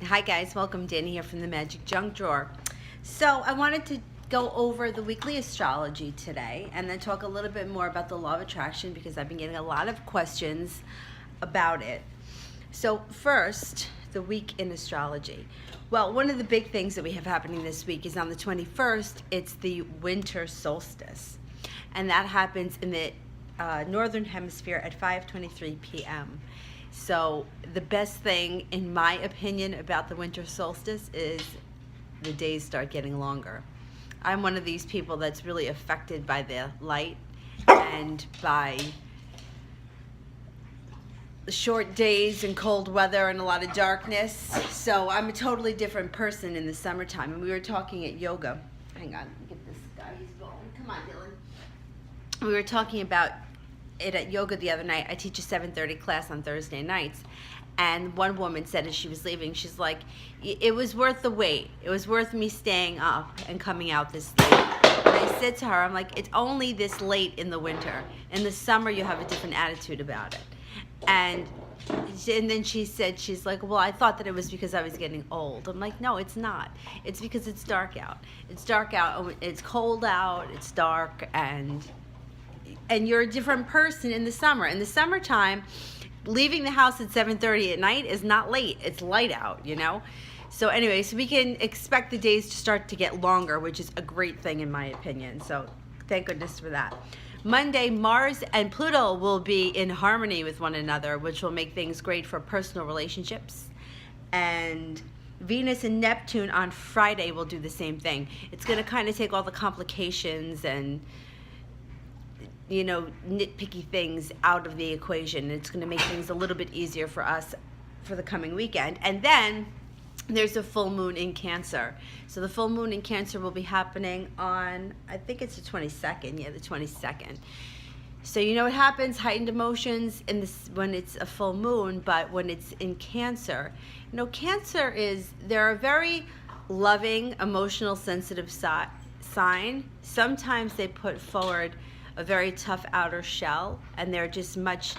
Hi guys, welcome. Danny here from the Magic Junk Drawer. So I wanted to go over the weekly astrology today and then talk a little bit more about the law of attraction because I've been getting a lot of questions about it. So first, the week in astrology. Well, one of the big things that we have happening this week is on the 21st, it's the winter solstice. And that happens in the northern hemisphere at 5:23 p.m. So the best thing, in my opinion, about the winter solstice is the days start getting longer. I'm one of these people that's really affected by the light and by the short days and cold weather and a lot of darkness. So I'm a totally different person in the summertime. And we were talking at yoga. Hang on, let me get this guy. He's going. Come on, Dylan. We were talking about it at yoga the other night. I teach a 7:30 class on Thursday nights, and one woman said as she was leaving, she's like, it was worth the wait. It was worth me staying up and coming out this late. And I said to her, I'm like, it's only this late in the winter. In the summer, you have a different attitude about it. And then she said, she's like, well, I thought that it was because I was getting old. I'm like, no, it's not. It's because it's dark out. It's dark out. It's cold out. It's dark, and you're a different person in the summer. In the summertime, leaving the house at 7:30 at night is not late. It's light out, you know? So anyway, so we can expect the days to start to get longer, which is a great thing in my opinion. So thank goodness for that. Monday, Mars and Pluto will be in harmony with one another, which will make things great for personal relationships. And Venus and Neptune on Friday will do the same thing. It's going to kind of take all the complications and nitpicky things out of the equation. It's going to make things a little bit easier for us for the coming weekend. And then there's a full moon in Cancer. So the full moon in Cancer will be happening on, I think it's the 22nd. Yeah, the 22nd. So what happens, heightened emotions in this when it's a full moon, but when it's in Cancer, Cancer they're a very loving, emotional, sensitive sign. Sometimes they put forward a very tough outer shell, and they're just much,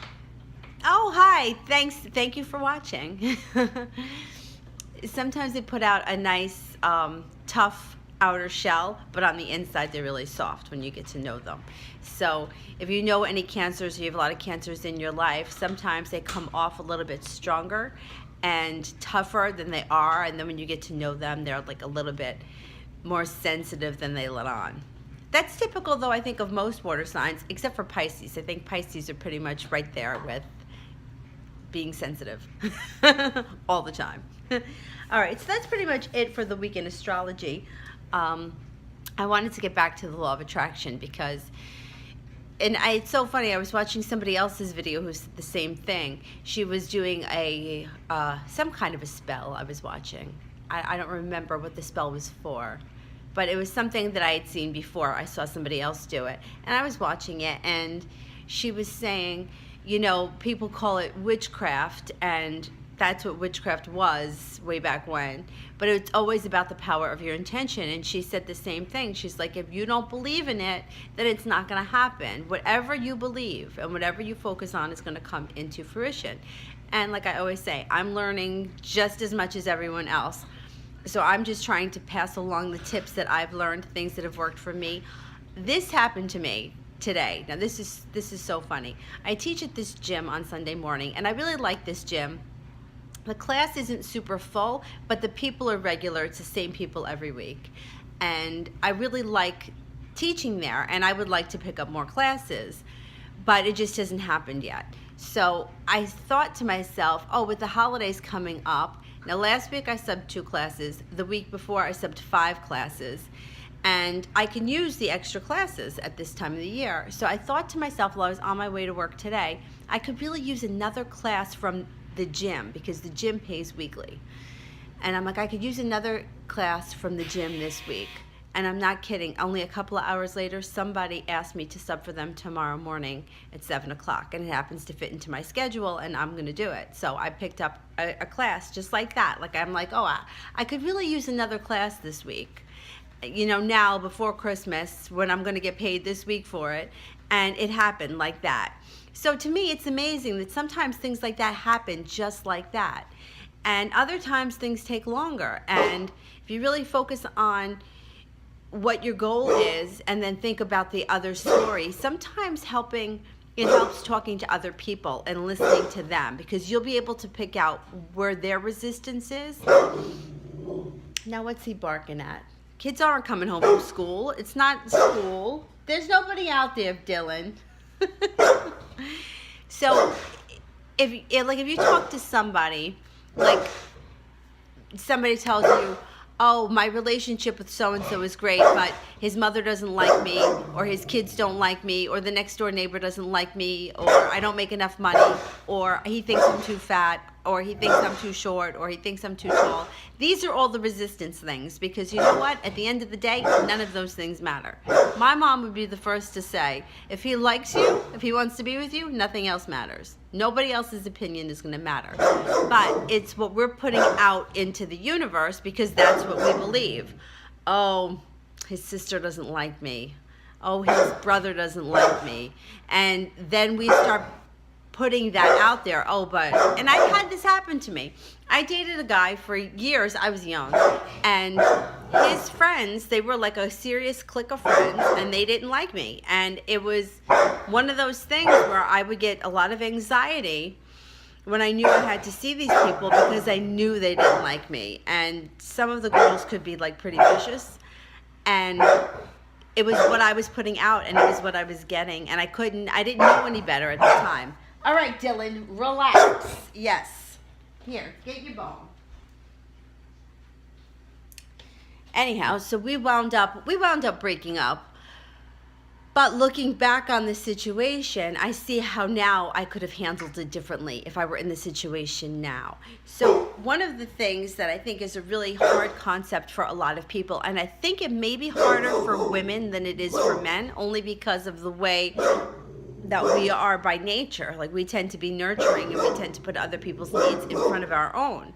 oh, hi, thank you for watching. Sometimes they put out a nice, tough outer shell, but on the inside they're really soft when you get to know them. So if you know any Cancers, or you have a lot of Cancers in your life, sometimes they come off a little bit stronger and tougher than they are, and then when you get to know them, they're like a little bit more sensitive than they let on. That's typical, though, I think, of most water signs, except for Pisces. I think Pisces are pretty much right there with being sensitive all the time. All right, so that's pretty much it for the week in astrology. I wanted to get back to the law of attraction because, it's so funny, I was watching somebody else's video who said the same thing. She was doing some kind of a spell I was watching. I don't remember what the spell was for, but it was something that I had seen before. I saw somebody else do it, and I was watching it, and she was saying, people call it witchcraft, and that's what witchcraft was way back when, but it's always about the power of your intention. And she said the same thing. She's like, if you don't believe in it, then it's not going to happen. Whatever you believe and whatever you focus on is going to come into fruition. And like I always say, I'm learning just as much as everyone else. So I'm just trying to pass along the tips that I've learned, things that have worked for me. This happened to me today. Now this is so funny. I teach at this gym on Sunday morning, and I really like this gym. The class isn't super full, but the people are regular. It's the same people every week. And I really like teaching there, and I would like to pick up more classes, but it just hasn't happened yet. So I thought to myself, with the holidays coming up, now last week I subbed 2 classes. The week before I subbed 5 classes. And I can use the extra classes at this time of the year. So I thought to myself while I was on my way to work today, I could really use another class from the gym because the gym pays weekly. And I'm like, I could use another class from the gym this week. And I'm not kidding. Only a couple of hours later, somebody asked me to sub for them tomorrow morning at 7 o'clock. And it happens to fit into my schedule, and I'm going to do it. So I picked up a class just like that. Like I'm like, I could really use another class this week. Now before Christmas, when I'm going to get paid this week for it. And it happened like that. So to me, it's amazing that sometimes things like that happen just like that. And other times things take longer. And if you really focus on what your goal is and then think about the other story, sometimes it helps talking to other people and listening to them, because you'll be able to pick out where their resistance is. Now what's he barking at? Kids aren't coming home from school. It's not school. There's nobody out there, Dylan. So if you talk to somebody, like somebody tells you, oh, my relationship with so-and-so is great, but his mother doesn't like me, or his kids don't like me, or the next door neighbor doesn't like me, or I don't make enough money, or he thinks I'm too fat, or he thinks I'm too short, or he thinks I'm too tall. These are all the resistance things, because you know what? At the end of the day, none of those things matter. My mom would be the first to say, if he likes you, if he wants to be with you, nothing else matters. Nobody else's opinion is going to matter. But it's what we're putting out into the universe, because that's what we believe. Oh, his sister doesn't like me. Oh, his brother doesn't like me. And then we start putting that out there. And I've had this happen to me. I dated a guy for years. I was young. And his friends, they were like a serious clique of friends, and they didn't like me. And it was one of those things where I would get a lot of anxiety when I knew I had to see these people, because I knew they didn't like me. And some of the girls could be like pretty vicious. And it was what I was putting out, and it was what I was getting. And I didn't know any better at the time. All right, Dylan, relax. Yes. Here, get your bone. Anyhow, so we wound up breaking up. But looking back on the situation, I see how now I could have handled it differently if I were in the situation now. So one of the things that I think is a really hard concept for a lot of people, and I think it may be harder for women than it is for men, only because of the way that we are by nature. Like, we tend to be nurturing, and we tend to put other people's needs in front of our own.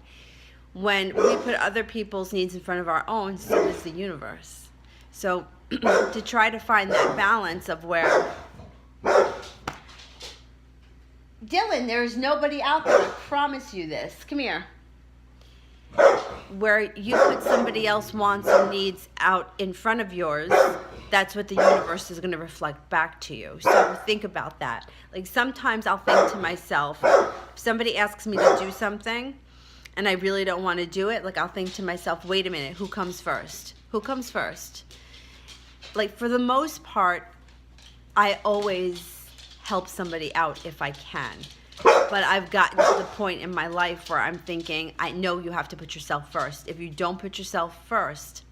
When we put other people's needs in front of our own, so does the universe. So to try to find that balance of where, Dylan, there's nobody out there, I promise you this. Come here. Where you put somebody else's wants and needs out in front of yours, that's what the universe is going to reflect back to you. So think about that. Like, sometimes I'll think to myself, if somebody asks me to do something and I really don't want to do it, like, I'll think to myself, wait a minute, who comes first? Who comes first? Like, for the most part, I always help somebody out if I can. But I've gotten to the point in my life where I'm thinking, I know you have to put yourself first. If you don't put yourself first,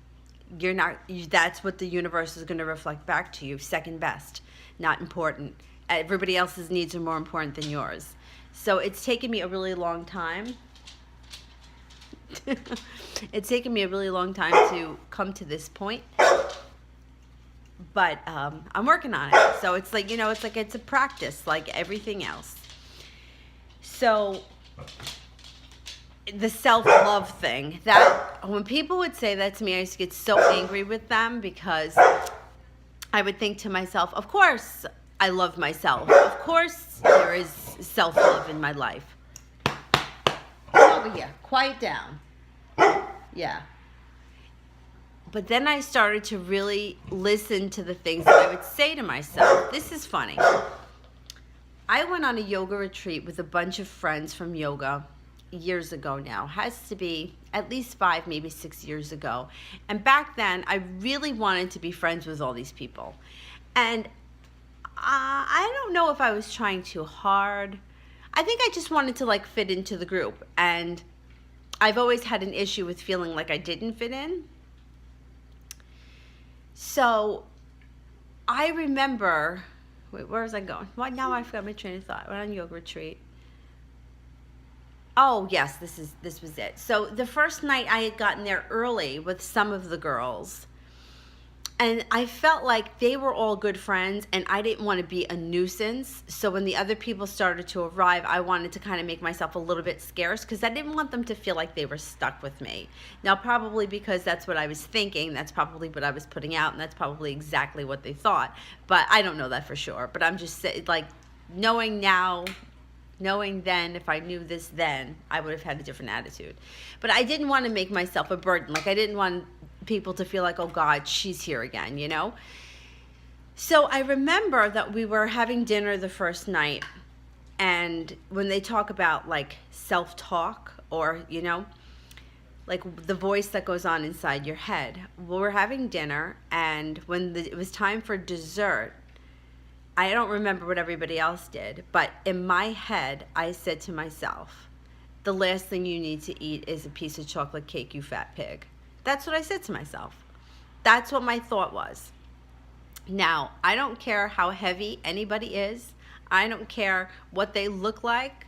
that's what the universe is going to reflect back to you. Second best, not important. Everybody else's needs are more important than yours. So it's taken me a really long time. It's taken me a really long time to come to this point. But I'm working on it. So it's like, it's a practice like everything else. So the self-love thing, that when people would say that to me, I used to get so angry with them, because I would think to myself, of course I love myself. Of course there is self-love in my life. Come over here, quiet down. Yeah. But then I started to really listen to the things that I would say to myself. This is funny. I went on a yoga retreat with a bunch of friends from yoga years ago now. Has to be at least 5, maybe 6 years ago. And back then, I really wanted to be friends with all these people. And I don't know if I was trying too hard. I think I just wanted to, like, fit into the group. And I've always had an issue with feeling like I didn't fit in. So I remember, wait, where was I going? Why now I forgot my train of thought. I went on a yoga retreat. Oh yes, this was it. So the first night I had gotten there early with some of the girls, and I felt like they were all good friends, and I didn't want to be a nuisance. So when the other people started to arrive, I wanted to kind of make myself a little bit scarce, because I didn't want them to feel like they were stuck with me. Now, probably because that's what I was thinking, that's probably what I was putting out, and that's probably exactly what they thought. But I don't know that for sure. But I'm just saying, like, knowing now Knowing then, if I knew this then, I would have had a different attitude. But I didn't want to make myself a burden. Like, I didn't want people to feel like, oh God, she's here again, you know? So I remember that we were having dinner the first night, and when they talk about like self-talk, or, you know, like the voice that goes on inside your head. We were having dinner, and when it was time for dessert, I don't remember what everybody else did, but in my head, I said to myself, the last thing you need to eat is a piece of chocolate cake, you fat pig. That's what I said to myself. That's what my thought was. Now, I don't care how heavy anybody is. I don't care what they look like.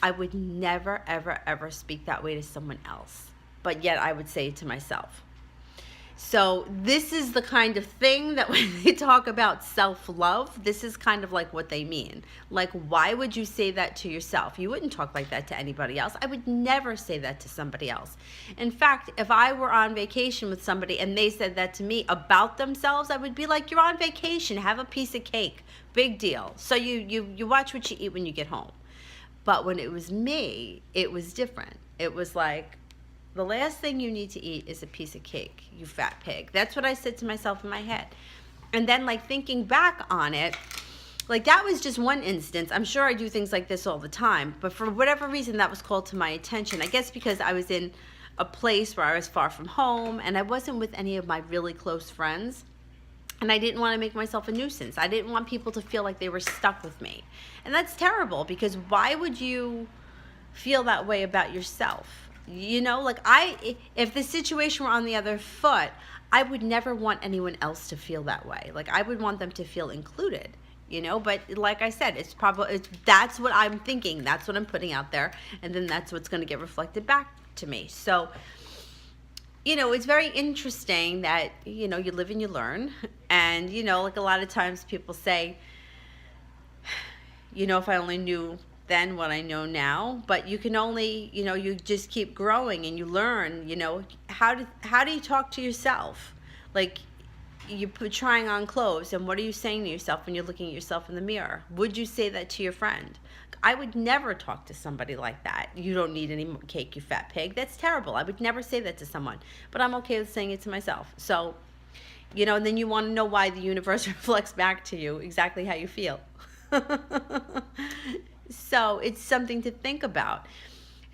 I would never, ever, ever speak that way to someone else. But yet I would say it to myself. So this is the kind of thing that when they talk about self-love, this is kind of like what they mean. Like, why would you say that to yourself? You wouldn't talk like that to anybody else. I would never say that to somebody else. In fact, if I were on vacation with somebody and they said that to me about themselves, I would be like, you're on vacation, have a piece of cake, big deal. So you watch what you eat when you get home. But when it was me, it was different. It was like, the last thing you need to eat is a piece of cake, you fat pig. That's what I said to myself in my head. And then, like, thinking back on it, like, that was just one instance. I'm sure I do things like this all the time. But for whatever reason, that was called to my attention. I guess because I was in a place where I was far from home, and I wasn't with any of my really close friends. And I didn't want to make myself a nuisance. I didn't want people to feel like they were stuck with me. And that's terrible, because why would you feel that way about yourself? You know, like, if the situation were on the other foot, I would never want anyone else to feel that way. Like, I would want them to feel included, you know, but like I said, that's what I'm thinking. That's what I'm putting out there. And then that's what's going to get reflected back to me. So, you know, it's very interesting that, you know, you live and you learn. And, you know, like, a lot of times people say, you know, if I only knew then what I know now. But you can only, you know, you just keep growing and you learn, you know, how do you talk to yourself? Like, you put trying on clothes, and what are you saying to yourself when you're looking at yourself in the mirror? Would you say that to your friend? I would never talk to somebody like that. You don't need any more cake, you fat pig. That's terrible. I would never say that to someone, but I'm okay with saying it to myself. So, you know, and then you want to know why the universe reflects back to you exactly how you feel. So it's something to think about.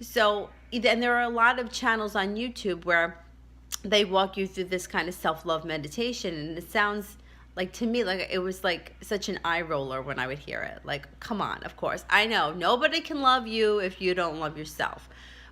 So, and there are a lot of channels on YouTube where they walk you through this kind of self-love meditation, and it sounds like, to me, like it was like such an eye roller when I would hear it. Like, come on, of course. I know nobody can love you if you don't love yourself.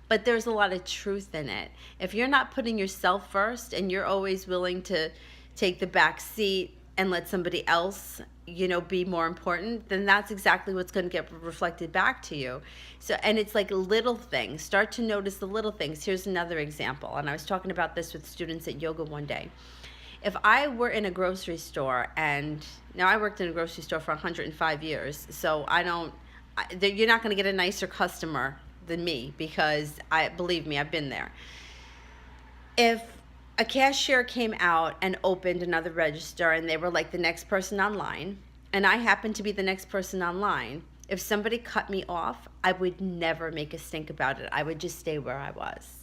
But there's a lot of truth in it. If you're not putting yourself first, and you're always willing to take the back seat and let somebody else, you know, be more important, then that's exactly what's going to get reflected back to you. So, and it's like little things. Start to notice the little things. Here's another example. And I was talking about this with students at yoga one day. If I were in a grocery store, and now I worked in a grocery store for 105 years, so you're not going to get a nicer customer than me, because believe me, I've been there. If a cashier came out and opened another register, and they were like the next person online, and I happened to be the next person online, if somebody cut me off, I would never make a stink about it. I would just stay where I was.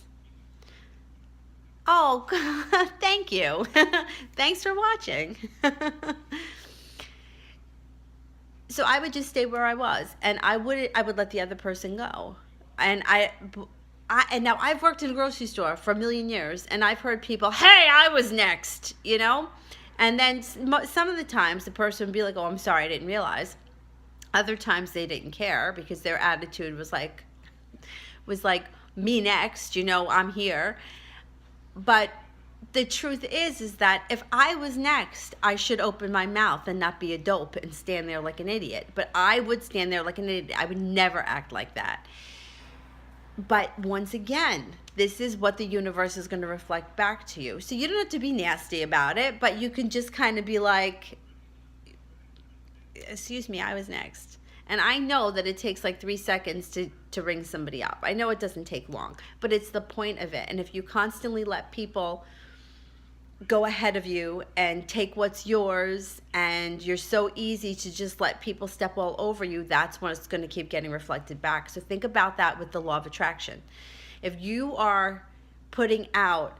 Oh, thank you. Thanks for watching. So I would just stay where I was, and I would let the other person go. And and now I've worked in a grocery store for a million years, and I've heard people, hey, I was next, you know? And then some of the times the person would be like, oh, I'm sorry, I didn't realize. Other times they didn't care, because their attitude was like, me next, you know, I'm here. But the truth is that if I was next, I should open my mouth and not be a dope and stand there like an idiot. But I would stand there like an idiot. I would never act like that. But once again, this is what the universe is going to reflect back to you. So you don't have to be nasty about it, but you can just kind of be like, excuse me, I was next. And I know that it takes like 3 seconds to ring somebody up. I know it doesn't take long, but it's the point of it. And if you constantly let people go ahead of you and take what's yours, and you're so easy to just let people step all over you, that's when it's going to keep getting reflected back. So think about that with the law of attraction. If you are putting out,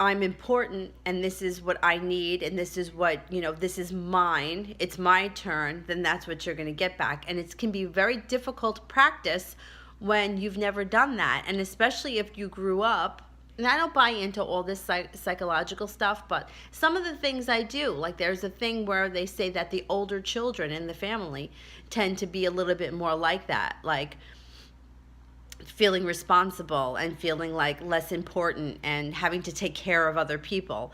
I'm important and this is what I need and this is what, this is mine, it's my turn, then that's what you're going to get back. And it can be very difficult practice when you've never done that. And especially if you grew up, and I don't buy into all this psychological stuff, but some of the things I do, like there's a thing where they say that the older children in the family tend to be a little bit more like that, like feeling responsible and feeling like less important and having to take care of other people.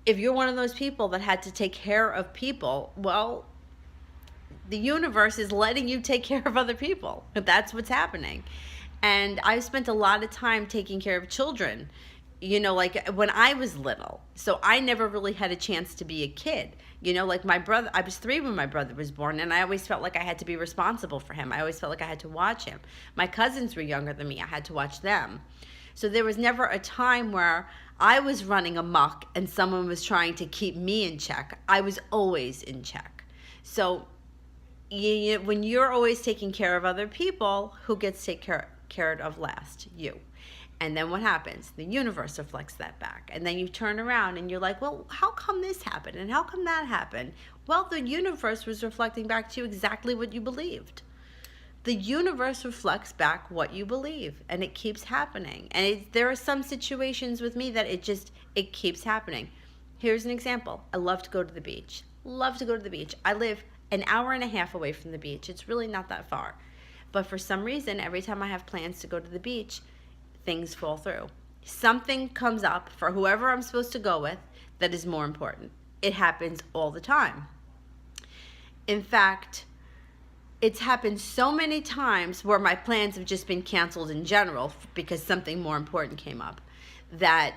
If you're one of those people that had to take care of people, well, the universe is letting you take care of other people. That's what's happening. And I've spent a lot of time taking care of children, like when I was little. So I never really had a chance to be a kid. Like my brother, I was 3 when my brother was born, and I always felt like I had to be responsible for him. I always felt like I had to watch him. My cousins were younger than me. I had to watch them. So there was never a time where I was running amok and someone was trying to keep me in check. I was always in check. So when you're always taking care of other people, who gets taken care of last? You. And then what happens? The universe reflects that back. And then you turn around and you're like, well, how come this happened? And how come that happened? Well, the universe was reflecting back to you exactly what you believed. The universe reflects back what you believe, and it keeps happening. And there are some situations with me that it keeps happening. Here's an example. I love to go to the beach. Love to go to the beach. I live an hour and a half away from the beach. It's really not that far. But for some reason, every time I have plans to go to the beach, things fall through. Something comes up for whoever I'm supposed to go with that is more important. It happens all the time. In fact, it's happened so many times where my plans have just been canceled in general because something more important came up, that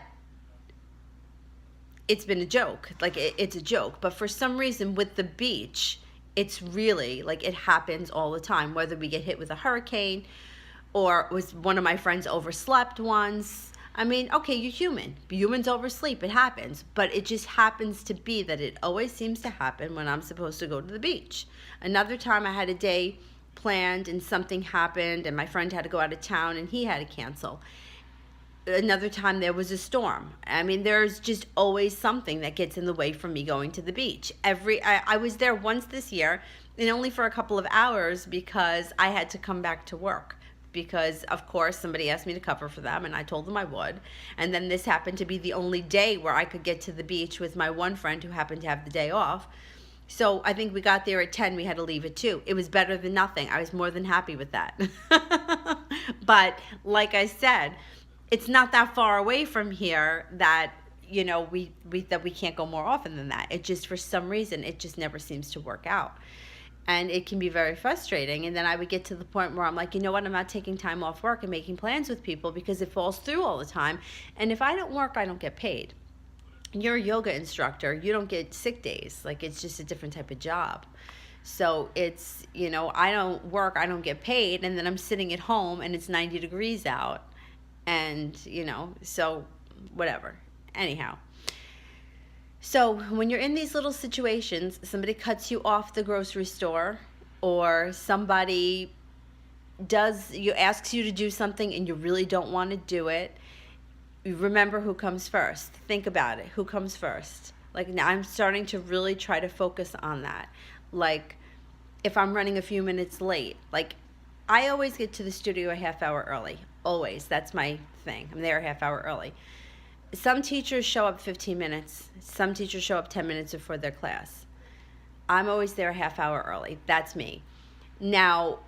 it's been a joke. Like it's a joke. But for some reason with the beach, it's really like it happens all the time, whether we get hit with a hurricane or was one of my friends overslept once. I mean, okay, you're human. Humans oversleep. It happens. But it just happens to be that it always seems to happen when I'm supposed to go to the beach. Another time I had a day planned and something happened and my friend had to go out of town and he had to cancel. Another time there was a storm. I mean, there's just always something that gets in the way from me going to the beach. I was there once this year, and only for a couple of hours because I had to come back to work. Because, of course, somebody asked me to cover for them, and I told them I would. And then this happened to be the only day where I could get to the beach with my one friend who happened to have the day off. So I think we got there at 10. We had to leave at 2. It was better than nothing. I was more than happy with that. But like I said, it's not that far away from here that, we can't go more often than that. It just, for some reason, it just never seems to work out. And it can be very frustrating. And then I would get to the point where I'm like, you know what, I'm not taking time off work and making plans with people because it falls through all the time. And if I don't work, I don't get paid. You're a yoga instructor. You don't get sick days. Like, it's just a different type of job. So it's, I don't work, I don't get paid. And then I'm sitting at home and it's 90 degrees out. And, so whatever. Anyhow. So when you're in these little situations, somebody cuts you off the grocery store, or somebody asks you to do something and you really don't want to do it, you remember who comes first. Think about it. Who comes first? Like, now I'm starting to really try to focus on that. Like, if I'm running a few minutes late, like, I always get to the studio a half hour early. Always. That's my thing. I'm there a half hour early. Some teachers show up 15 minutes. Some teachers show up 10 minutes before their class. I'm always there a half hour early. That's me. Now,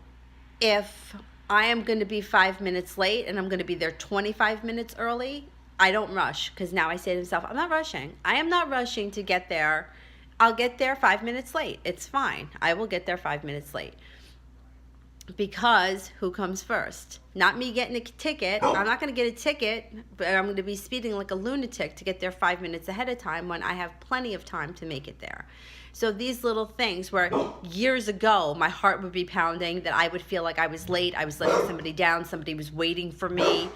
if I am going to be 5 minutes late and I'm going to be there 25 minutes early, I don't rush, because now I say to myself, I'm not rushing. I am not rushing to get there. I'll get there 5 minutes late. It's fine. I will get there 5 minutes late. Because who comes first? Not me getting a ticket. I'm not going to get a ticket, but I'm going to be speeding like a lunatic to get there 5 minutes ahead of time when I have plenty of time to make it there. So these little things where years ago my heart would be pounding, that I would feel like I was late, I was letting somebody down, somebody was waiting for me,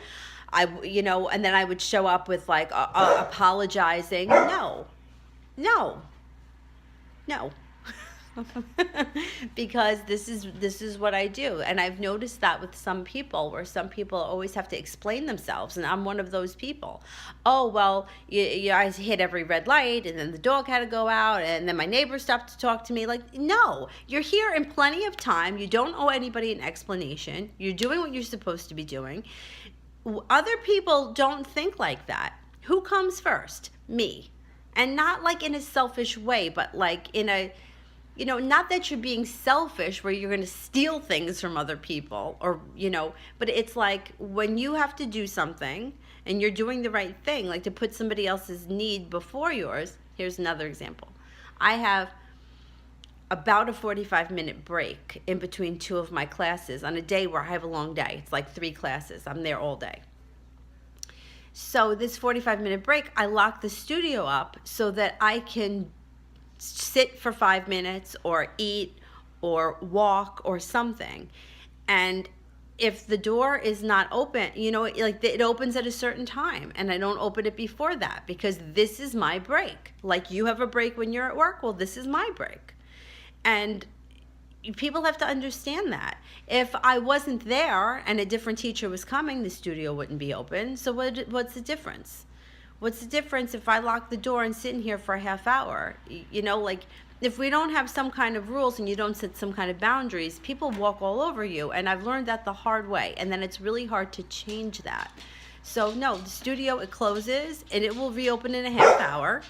and then I would show up with like apologizing. No, no, no. Because this is what I do, and I've noticed that with some people, where some people always have to explain themselves, and I'm one of those people. Oh well, I hit every red light, and then the dog had to go out, and then my neighbor stopped to talk to me. Like, no, you're here in plenty of time. You don't owe anybody an explanation. You're doing what you're supposed to be doing. Other people don't think like that. Who comes first? Me. And not like in a selfish way, but like in a, not that you're being selfish where you're going to steal things from other people, or, but it's like when you have to do something and you're doing the right thing, like to put somebody else's need before yours. Here's another example. I have about a 45-minute break in between two of my classes on a day where I have a long day. It's like 3 classes. I'm there all day. So this 45-minute break, I lock the studio up so that I can sit for 5 minutes or eat or walk or something. And if the door is not open, like it opens at a certain time, and I don't open it before that, because this is my break. Like you have a break when you're at work. Well, this is my break. And people have to understand that. If I wasn't there and a different teacher was coming, the studio wouldn't be open. So what's the difference? What's the difference if I lock the door and sit in here for a half hour? Like if we don't have some kind of rules and you don't set some kind of boundaries, people walk all over you. And I've learned that the hard way. And then it's really hard to change that. So no, the studio, it closes and it will reopen in a half hour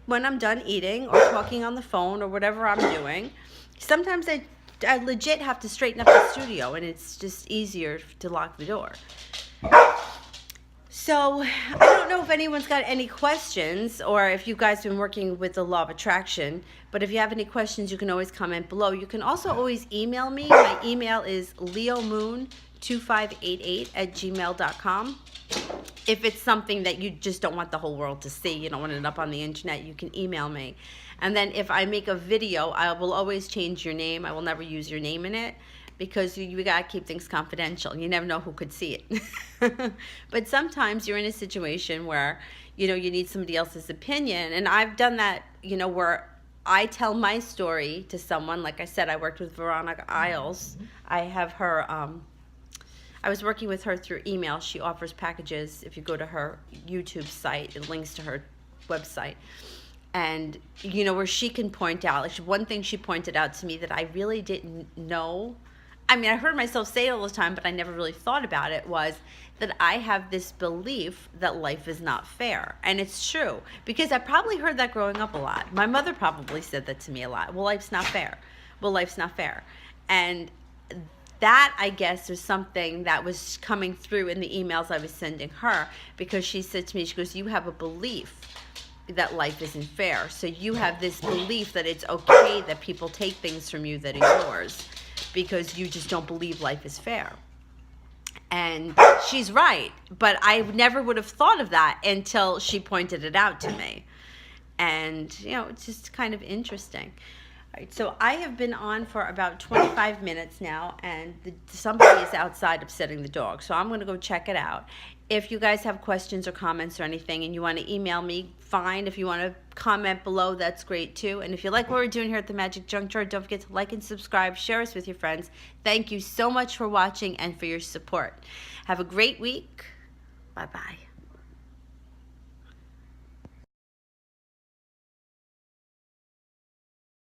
when I'm done eating or talking on the phone or whatever I'm doing. Sometimes I legit have to straighten up the studio, and it's just easier to lock the door. So I don't know if anyone's got any questions, or if you guys have been working with the law of attraction, but if you have any questions, you can always comment below. You can also always email me. My email is leomoon2588@gmail.com. If it's something that you just don't want the whole world to see, you don't want it up on the internet, you can email me. And then if I make a video, I will always change your name. I will never use your name in it, because you got to keep things confidential. You never know who could see it. But sometimes you're in a situation where, you need somebody else's opinion. And I've done that, where I tell my story to someone. Like I said, I worked with Veronica Isles. I have her, I was working with her through email. She offers packages. If you go to her YouTube site, it links to her website. And, where she can point out, like one thing she pointed out to me that I really didn't know. I mean, I heard myself say it all the time, but I never really thought about it, was that I have this belief that life is not fair. And it's true, because I probably heard that growing up a lot. My mother probably said that to me a lot. Well, life's not fair. Well, life's not fair. And that, I guess, is something that was coming through in the emails I was sending her, because she said to me, she goes, you have a belief that life isn't fair. So you have this belief that it's okay that people take things from you that are yours, because you just don't believe life is fair. And she's right, but I never would have thought of that until she pointed it out to me. And, it's just kind of interesting. All right, so I have been on for about 25 minutes now, and somebody is outside upsetting the dog. So I'm going to go check it out. If you guys have questions or comments or anything and you want to email me, fine. If you want to comment below, that's great too. And if you like what we're doing here at the Magic Junk Drawer, don't forget to like and subscribe, share us with your friends. Thank you so much for watching and for your support. Have a great week. Bye-bye.